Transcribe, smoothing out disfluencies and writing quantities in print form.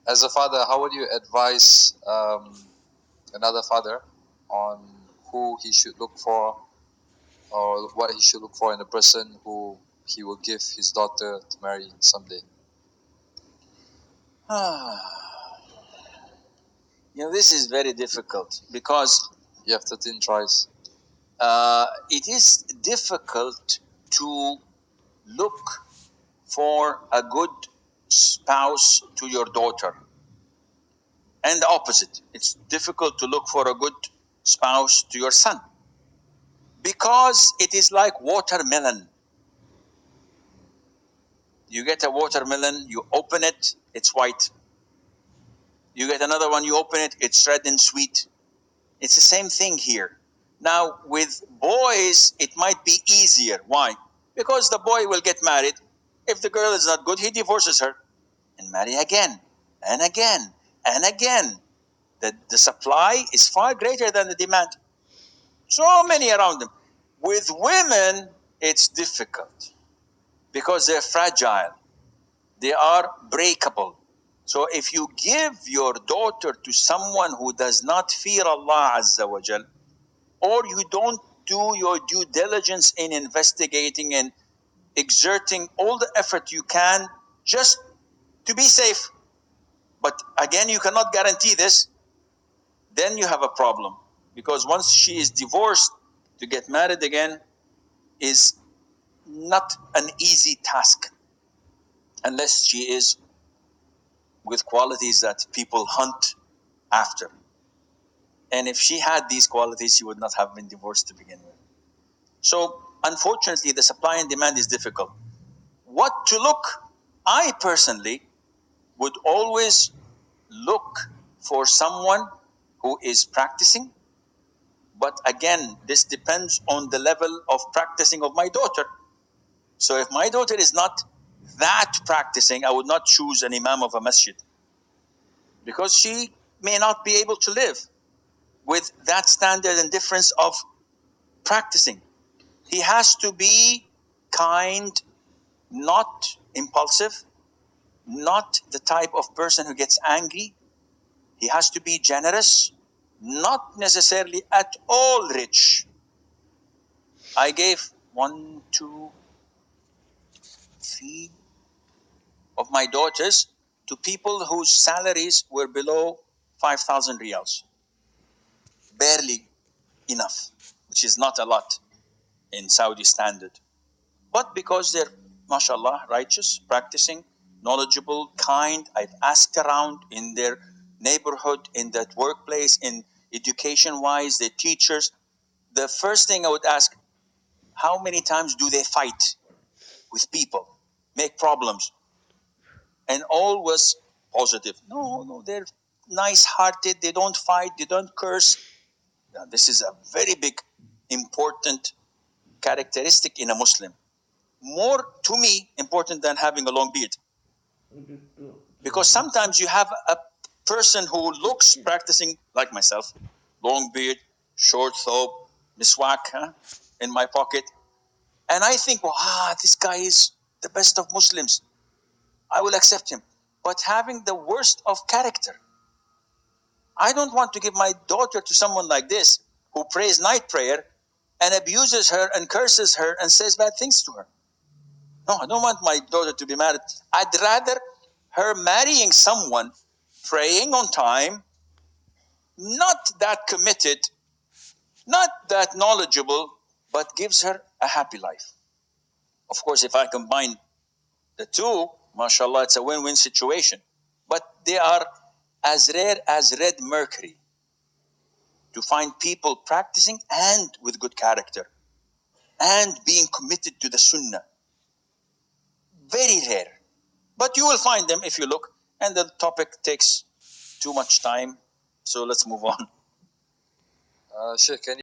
As a father, how would you advise another father on who he should look for or what he should look for in a person who he will give his daughter to marry someday? This is very difficult because you have 13 tries. It is difficult to look for a good spouse to your daughter, and the opposite. It's difficult to look for a good spouse to your son because it is like watermelon. You get a watermelon, you open it, it's white. You get another one, you open it, it's red and sweet. It's the same thing here. Now, with boys, it might be easier. Why? Because the boy will get married. If the girl is not good, he divorces her and marry again and again and again. The supply is far greater than the demand. So many around them. With women, it's difficult because they're fragile. They are breakable. So if you give your daughter to someone who does not fear Allah Azza wa Jal, or you don't do your due diligence in investigating and exerting all the effort you can just to be safe, but again, you cannot guarantee this, then you have a problem. Because once she is divorced, to get married again is not an easy task unless she is with qualities that people hunt after. And if she had these qualities, she would not have been divorced to begin with. So, unfortunately, the supply and demand is difficult. What to look? I personally would always look for someone who is practicing. But again, this depends on the level of practicing of my daughter. So if my daughter is not that practicing, I would not choose an imam of a masjid because she may not be able to live with that standard and difference of practicing. He has to be kind, not impulsive, not the type of person who gets angry. He has to be generous, not necessarily at all rich. I gave 1, 2, 3 of my daughters to people whose salaries were below 5,000 riyals. Barely enough, which is not a lot in Saudi standard. But because they're, mashallah, righteous, practicing, knowledgeable, kind, I've asked around in their neighborhood, in that workplace, in education-wise, their teachers. The first thing I would ask, how many times do they fight with people, make problems? And all was positive. No, they're nice-hearted, they don't fight, they don't curse. Now, this is a very big, important characteristic in a Muslim. More, to me, important than having a long beard. Because sometimes you have a person who looks practicing like myself, long beard, short thobe, miswak in my pocket. And I think, well, this guy is the best of Muslims. I will accept him. But having the worst of character. I don't want to give my daughter to someone like this who prays night prayer and abuses her and curses her and says bad things to her. No, I don't want my daughter to be married. I'd rather her marrying someone praying on time, not that committed, not that knowledgeable, but gives her a happy life. Of course, if I combine the two, mashallah, it's a win-win situation. But they are as rare as red mercury to find people practicing and with good character and being committed to the sunnah. Very rare. But you will find them if you look, and the topic takes too much time. So let's move on. Sheikh, can